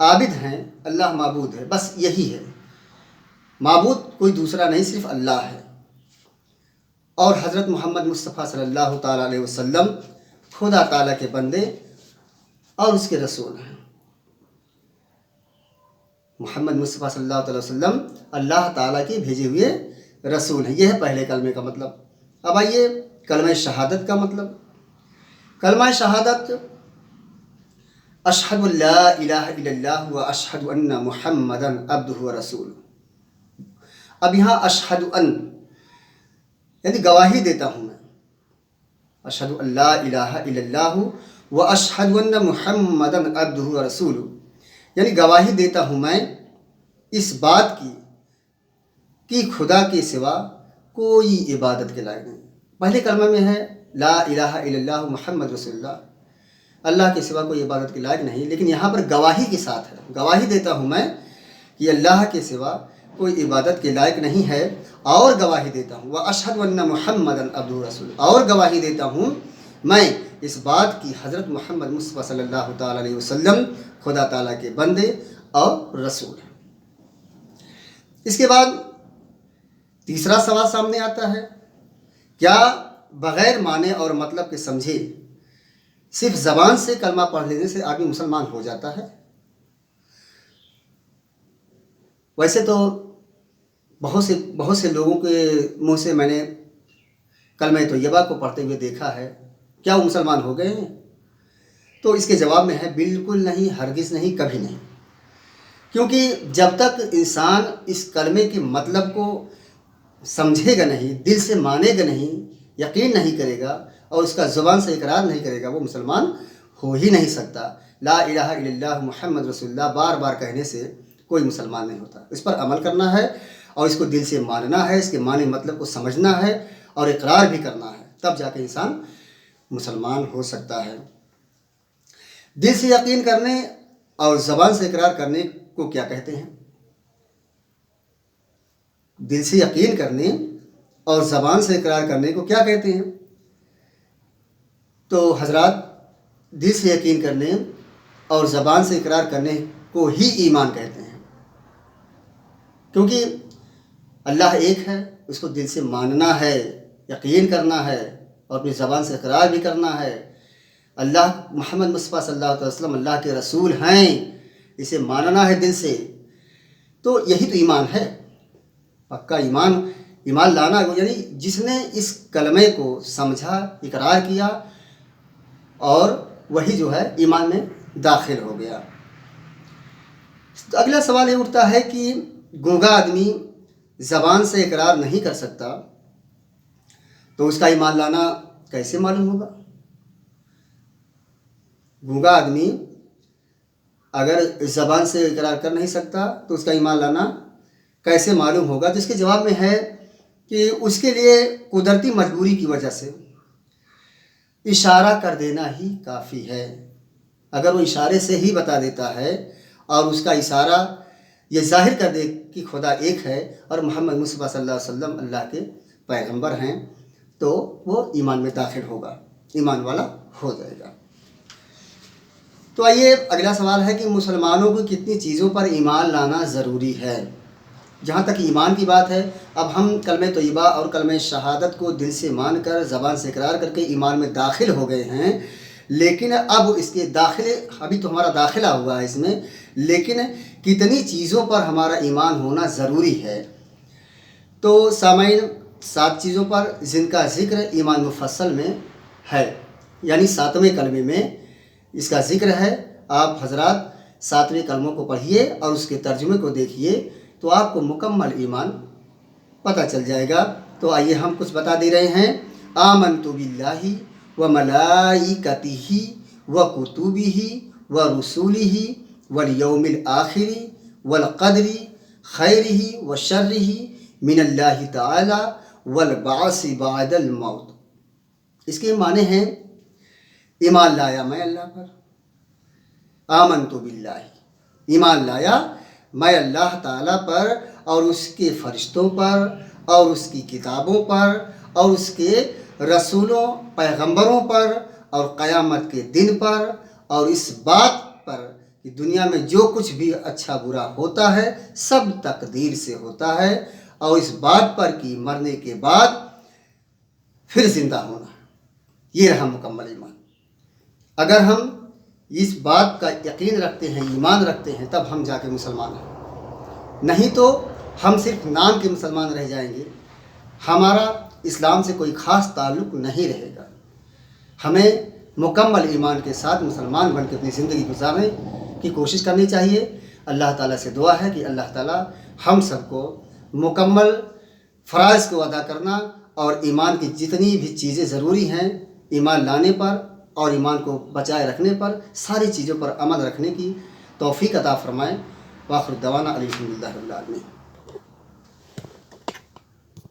عابد ہیں، اللہ معبود ہے، بس یہی ہے، معبود کوئی دوسرا نہیں، صرف اللہ ہے، اور حضرت محمد مصطفیٰ صلی اللہ تعالیٰ علیہ وسلم خدا تعالیٰ کے بندے اور اس کے رسول ہیں۔ محمد مصطفیٰ صلی اللہ علیہ وسلم اللہ تعالیٰ کے بھیجے ہوئے رسول ہیں۔ یہ ہے پہلے کلمے کا مطلب۔ اب آئیے کلمہ شہادت کا مطلب۔ کلمہ شہادت اشہد ان لا الہ الا اللہ و اشہد ان محمدا عبدہ و رسولہ۔ اب یہاں اشہد ان یعنی گواہی دیتا ہوں میں، اشہد ان لا الہ الا اللہ و اشہد ان محمدا عبدہ و رسولہ، یعنی گواہی دیتا ہوں میں اس بات کی کہ خدا کے سوا کوئی عبادت کے لائق نہیں۔ پہلے کلمہ میں ہے لا الہ الا اللہ محمد رسول اللہ، اللہ کے سوا کوئی عبادت کے لائق نہیں، لیکن یہاں پر گواہی کے ساتھ ہے، گواہی دیتا ہوں میں کہ اللہ کے سوا کوئی عبادت کے لائق نہیں ہے، اور گواہی دیتا ہوں وَأَشْهَدُ أَنَّ مُحَمَّدًا عَبْدُهُ وَرَسُولُهُ، اور گواہی دیتا ہوں میں اس بات کی حضرت محمد مصطفیٰ صلی اللہ تعالیٰ علیہ وسلم خدا تعالیٰ کے بندے اور رسول ہیں۔ اس کے بعد تیسرا سوال سامنے آتا ہے، کیا بغیر معنی اور مطلب کے سمجھے صرف زبان سے کلمہ پڑھ لینے سے آدمی مسلمان ہو جاتا ہے؟ ویسے تو بہت سے لوگوں کے منہ سے میں نے کلمہ طیبہ کو پڑھتے ہوئے دیکھا ہے، کیا وہ مسلمان ہو گئے ہیں؟ تو اس کے جواب میں ہے بالکل نہیں، ہرگز نہیں، کبھی نہیں، کیونکہ جب تک انسان اس کلمے کے مطلب کو سمجھے گا نہیں، دل سے مانے گا نہیں، یقین نہیں کرے گا اور اس کا زبان سے اقرار نہیں کرے گا، وہ مسلمان ہو ہی نہیں سکتا۔ لا الہ الا اللہ محمد رسول اللہ بار بار کہنے سے کوئی مسلمان نہیں ہوتا۔ اس پر عمل کرنا ہے اور اس کو دل سے ماننا ہے، اس کے معنی مطلب کو سمجھنا ہے اور اقرار بھی کرنا ہے، تب جا کے انسان مسلمان ہو سکتا ہے۔ دل سے یقین کرنے اور زبان سے اقرار کرنے کو کیا کہتے ہیں؟ دل سے یقین کرنے اور زبان سے اقرار کرنے کو کیا کہتے ہیں؟ تو حضرات، دل سے یقین کرنے اور زبان سے اقرار کرنے کو ہی ایمان کہتے ہیں، کیونکہ اللہ ایک ہے، اس کو دل سے ماننا ہے، یقین کرنا ہے اور اپنی زبان سے اقرار بھی کرنا ہے۔ اللہ محمد مصطفیٰ صلی اللہ علیہ وسلم اللہ کے رسول ہیں، اسے ماننا ہے دل سے، تو یہی تو ایمان ہے، پکا ایمان لانا، یعنی جس نے اس کلمے کو سمجھا، اقرار کیا اور وہی جو ہے ایمان میں داخل ہو گیا۔ تو اگلا سوال یہ اٹھتا ہے کہ گونگا آدمی زبان سے اقرار نہیں کر سکتا تو اس کا ایمان لانا کیسے معلوم ہوگا؟ گونگا آدمی اگر زبان سے اقرار کر نہیں سکتا تو اس کا ایمان لانا کیسے معلوم ہوگا؟ تو اس کے جواب میں ہے کہ اس کے لیے قدرتی مجبوری کی وجہ سے اشارہ کر دینا ہی کافی ہے۔ اگر وہ اشارے سے ہی بتا دیتا ہے اور اس کا اشارہ یہ ظاہر کر دے کہ خدا ایک ہے اور محمد مصطفیٰ صلی اللہ علیہ وسلم اللہ کے پیغمبر ہیں، تو وہ ایمان میں داخل ہوگا، ایمان والا ہو جائے گا۔ تو آئیے اگلا سوال ہے کہ مسلمانوں کو کتنی چیزوں پر ایمان لانا ضروری ہے؟ جہاں تک ایمان کی بات ہے، اب ہم کلمہ طیبہ اور کلمہ شہادت کو دل سے مان کر زبان سے اقرار کر کے ایمان میں داخل ہو گئے ہیں، لیکن اب اس کے داخلے ابھی تو ہمارا داخلہ ہوا ہے اس میں، لیکن کتنی چیزوں پر ہمارا ایمان ہونا ضروری ہے؟ تو سامعین، 7 چیزوں پر جن کا ذکر ایمان مفصل میں ہے، یعنی 7ویں کلمے میں اس کا ذکر ہے۔ آپ حضرات 7ویں کلموں کو پڑھیے اور اس کے ترجمے کو دیکھیے تو آپ کو مکمل ایمان پتہ چل جائے گا۔ تو آئیے ہم کچھ بتا دے رہے ہیں۔ آمنت باللہ و ملائکتہ و کتبہ و رسولہ والیوم الآخر والقدر خیرہ و شرہ من اللہ تعالی والبعث بعد الموت۔ اس کے معنی ہیں ایمان لایا میں اللہ پر، آمنت باللہ، ایمان لایا میں اللہ تعالیٰ پر اور اس کے فرشتوں پر اور اس کی کتابوں پر اور اس کے رسولوں پیغمبروں پر اور قیامت کے دن پر اور اس بات پر کہ دنیا میں جو کچھ بھی اچھا برا ہوتا ہے سب تقدیر سے ہوتا ہے، اور اس بات پر کہ مرنے کے بعد پھر زندہ ہونا، یہ رہا مکمل ایمان۔ اگر ہم اس بات کا یقین رکھتے ہیں، ایمان رکھتے ہیں، تب ہم جا کے مسلمان ہیں، نہیں تو ہم صرف نام کے مسلمان رہ جائیں گے، ہمارا اسلام سے کوئی خاص تعلق نہیں رہے گا۔ ہمیں مکمل ایمان کے ساتھ مسلمان بن کے اپنی زندگی گزارنے کی کوشش کرنی چاہیے۔ اللہ تعالیٰ سے دعا ہے کہ اللہ تعالیٰ ہم سب کو مکمل فرائض کو ادا کرنا اور ایمان کی جتنی بھی چیزیں ضروری ہیں ایمان لانے پر اور ایمان کو بچائے رکھنے پر، ساری چیزوں پر عمل رکھنے کی توفیق عطا فرمائیں۔ وآخر دعوانا الحمدللہ رب العالمین۔